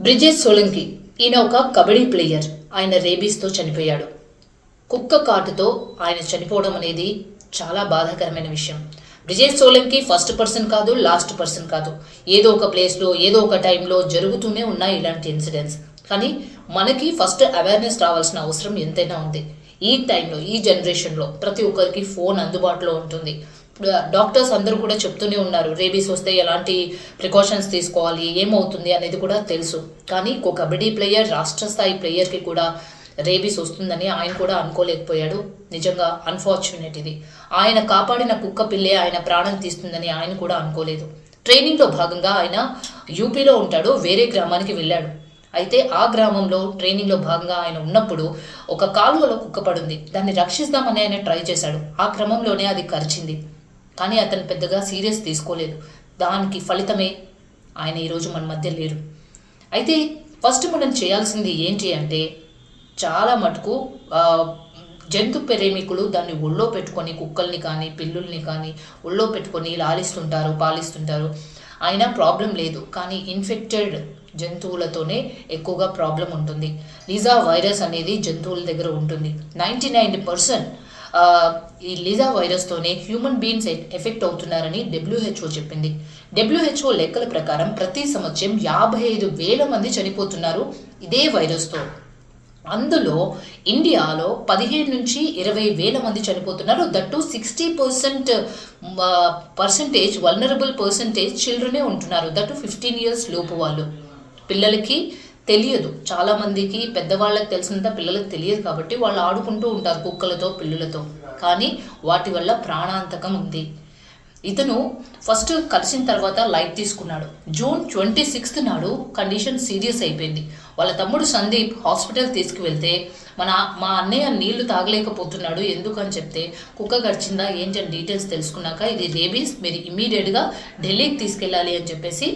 బ్రిజేష్ సోలంకి ఈయన ఒక కబడ్డీ ప్లేయర్. ఆయన రేబీస్తో చనిపోయాడు. కుక్క కాటుతో ఆయన చనిపోవడం అనేది చాలా బాధాకరమైన విషయం. బ్రిజేష్ సోలంకి ఫస్ట్ పర్సన్ కాదు, లాస్ట్ పర్సన్ కాదు. ఏదో ఒక ప్లేస్లో ఏదో ఒక టైంలో జరుగుతూనే ఉన్నాయి ఇలాంటి ఇన్సిడెంట్స్. కానీ మనకి ఫస్ట్ అవేర్నెస్ రావాల్సిన అవసరం ఎంతైనా ఉంది. ఈ టైంలో, ఈ జనరేషన్లో ప్రతి ఒక్కరికి ఫోన్ అందుబాటులో ఉంటుంది. డాక్టర్స్ అందరూ కూడా చెప్తూనే ఉన్నారు, రేబీస్ వస్తే ఎలాంటి ప్రికాషన్స్ తీసుకోవాలి, ఏమవుతుంది అనేది కూడా తెలుసు. కానీ ఒక కబడ్డీ ప్లేయర్, రాష్ట్ర స్థాయి ప్లేయర్కి కూడా రేబీస్ వస్తుందని ఆయన కూడా అనుకోలేకపోయాడు. నిజంగా అన్ఫార్చునేట్ ఇది. ఆయన కాపాడిన కుక్క పిల్లే ఆయన ప్రాణం తీస్తుందని ఆయన కూడా అనుకోలేదు. ట్రైనింగ్లో భాగంగా ఆయన యూపీలో ఉంటాడు, వేరే గ్రామానికి వెళ్ళాడు. అయితే ఆ గ్రామంలో ట్రైనింగ్లో భాగంగా ఆయన ఉన్నప్పుడు ఒక కాలువలో కుక్క పడింది. దాన్ని రక్షిస్తామని ఆయన ట్రై చేశాడు. ఆ క్రమంలోనే అది కరిచింది. కానీ అతను పెద్దగా సీరియస్ తీసుకోలేదు. దానికి ఫలితమే ఆయన ఈరోజు మన మధ్య లేరు. అయితే ఫస్ట్ మనం చేయాల్సింది ఏంటి అంటే, చాలా మటుకు జంతు ప్రేమికులు దాన్ని ఒళ్ళో పెట్టుకొని, కుక్కల్ని కానీ పిల్లుల్ని కానీ ఒళ్ళో పెట్టుకొని లాలిస్తుంటారు, పాలిస్తుంటారు. అయినా ప్రాబ్లం లేదు. కానీ ఇన్ఫెక్టెడ్ జంతువులతోనే ఎక్కువగా ప్రాబ్లం ఉంటుంది. లిజా వైరస్ అనేది జంతువుల దగ్గర ఉంటుంది. 99% ఈ లిజా వైరస్తోనే హ్యూమన్ బీయింగ్స్ ఎఫెక్ట్ అవుతున్నారని WHO చెప్పింది. WHO లెక్కల ప్రకారం ప్రతి సంవత్సరం 55,000 మంది చనిపోతున్నారు ఇదే వైరస్తో. అందులో ఇండియాలో 15 నుంచి 20,000 మంది చనిపోతున్నారు. దట్టు 60% పర్సంటేజ్ వల్నరబుల్ పర్సంటేజ్ చిల్డ్రనే ఉంటున్నారు. దట్టు 15 years లోపు వాళ్ళు. పిల్లలకి తెలియదు. చాలామందికి పెద్దవాళ్ళకి తెలిసినంత పిల్లలకు తెలియదు కాబట్టి వాళ్ళు ఆడుకుంటూ ఉంటారు కుక్కలతో, పిల్లులతో. కానీ వాటి వల్ల ప్రాణాంతకం ఉంది. ఇతను ఫస్ట్ కలిసిన తర్వాత లైట్ తీసుకున్నాడు. జూన్ 26 నాడు కండిషన్ సీరియస్ అయిపోయింది. వాళ్ళ తమ్ముడు సందీప్ హాస్పిటల్ తీసుకువెళ్తే మా అన్నయ్య నీళ్లు తాగలేకపోతున్నాడు ఎందుకని చెప్తే, కుక్క గడిచిందా ఏంటని డీటెయిల్స్ తెలుసుకున్నాక ఇది రేబీస్, మీరు ఇమ్మీడియట్గా ఢిల్లీకి తీసుకెళ్ళాలి అని చెప్పేసి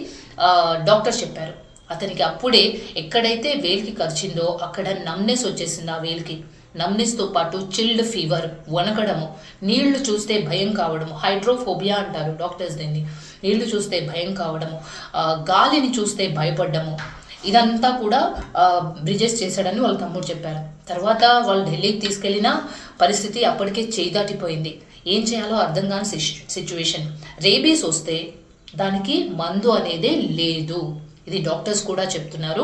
డాక్టర్ చెప్పారు. అతనికి అప్పుడే ఎక్కడైతే వేలికి కరిచిందో అక్కడ నమ్నెస్ వచ్చేసింది. ఆ వేలికి నమ్నెస్తో పాటు చిల్డ్ ఫీవర్, వణకడము, నీళ్లు చూస్తే భయం కావడము, హైడ్రోఫోబియా అంటారు డాక్టర్స్ దీన్ని. నీళ్లు చూస్తే భయం కావడము, గాలిని చూస్తే భయపడ్డము, ఇదంతా కూడా బ్రిజేష్ చేశాడని వాళ్ళ తమ్ముడు చెప్పారు. తర్వాత వాళ్ళు ఢిల్లీకి తీసుకెళ్లిన పరిస్థితి అప్పటికే చేయి దాటిపోయింది. ఏం చేయాలో అర్థం కాని సిచ్యువేషన్. రేబీస్ వస్తే దానికి మందు అనేదే లేదు. ఇది డాక్టర్స్ కూడా చెప్తున్నారు.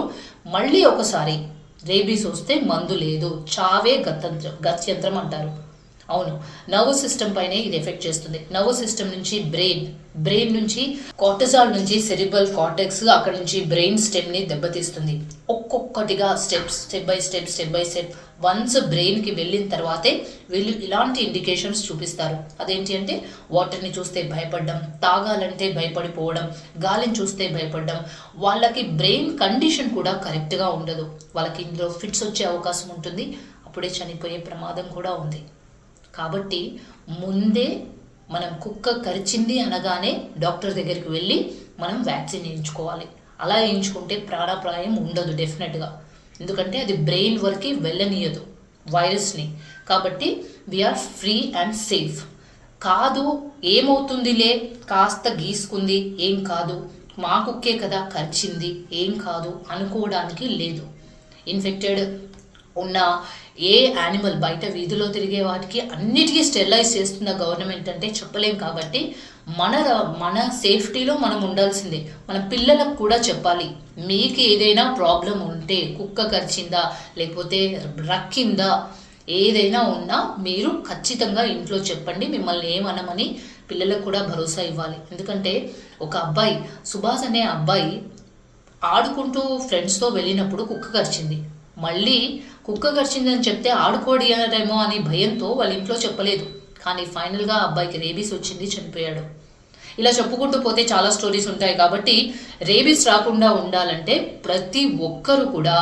మళ్ళీ ఒకసారి రేబీస్ వస్తే మందు లేదు, చావే గత్యంతరం అంటారు. అవును, నర్వస్ సిస్టమ్ పైనే ఇది ఎఫెక్ట్ చేస్తుంది. నర్వస్ సిస్టమ్ నుంచి బ్రెయిన్ నుంచి కార్టిజాల్ నుంచి సెరిబ్రల్ కార్టెక్స్, అక్కడ నుంచి బ్రెయిన్ స్టెమ్ని దెబ్బతీస్తుంది. ఒక్కొక్కటిగా స్టెప్ బై స్టెప్ వన్స్ బ్రెయిన్కి వెళ్ళిన తర్వాతే వీళ్ళు ఇలాంటి ఇండికేషన్స్ చూపిస్తారు. అదేంటి అంటే, వాటర్ని చూస్తే భయపడడం, తాగాలంటే భయపడిపోవడం, గాలిని చూస్తే భయపడడం, వాళ్ళకి బ్రెయిన్ కండిషన్ కూడా కరెక్ట్గా ఉండదు. వాళ్ళకి ఇందులో ఫిట్స్ వచ్చే అవకాశం ఉంటుంది. అప్పుడే చనిపోయే ప్రమాదం కూడా ఉంది. కాబట్టి ముందే మనం కుక్క కరిచింది అనగానే డాక్టర్ దగ్గరికి వెళ్ళి మనం వ్యాక్సిన్ వేయించుకోవాలి. అలా వేయించుకుంటే ప్రాణాపాయం ఉండదు డెఫినెట్గా. ఎందుకంటే అది బ్రెయిన్ వరకు వెళ్ళనీయదు వైరస్ని. కాబట్టి వీఆర్ ఫ్రీ అండ్ సేఫ్. కాదు ఏమవుతుందిలే, కాస్త గీసుకుంది ఏం కాదు, మా కుక్కే కదా కరిచింది ఏం కాదు అనుకోవడానికి లేదు. ఇన్ఫెక్టెడ్ ఉన్న ఏ యానిమల్ బయట వీధిలో తిరిగే వాటికి అన్నిటికీ స్టెరిలైజ్ చేస్తున్న గవర్నమెంట్ అంటే చెప్పలేం. కాబట్టి మన సేఫ్టీలో మనం ఉండాల్సిందే. మన పిల్లలకు కూడా చెప్పాలి, మీకు ఏదైనా ప్రాబ్లం ఉంటే, కుక్క కరిచిందా లేకపోతే రక్కిందా ఏదైనా ఉన్నా మీరు ఖచ్చితంగా ఇంట్లో చెప్పండి. మిమ్మల్ని ఏమనమని పిల్లలకు కూడా భరోసా ఇవ్వాలి. ఎందుకంటే ఒక అబ్బాయి, సుభాష్ అనే అబ్బాయి ఆడుకుంటూ ఫ్రెండ్స్తో వెళ్ళినప్పుడు కుక్క కరిచింది. మళ్ళీ కుక్క కరిచిందని చెప్తే ఆడుకోడేమో అని భయంతో వాళ్ళ ఇంట్లో చెప్పలేదు. కానీ ఫైనల్గా అబ్బాయికి రేబీస్ వచ్చింది, చనిపోయాడు. ఇలా చెప్పుకుంటూ పోతే చాలా స్టోరీస్ ఉంటాయి. కాబట్టి రేబీస్ రాకుండా ఉండాలంటే ప్రతి ఒక్కరు కూడా,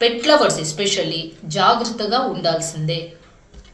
పెట్ లవర్స్ ఎస్పెషల్లీ, జాగ్రత్తగా ఉండాల్సిందే.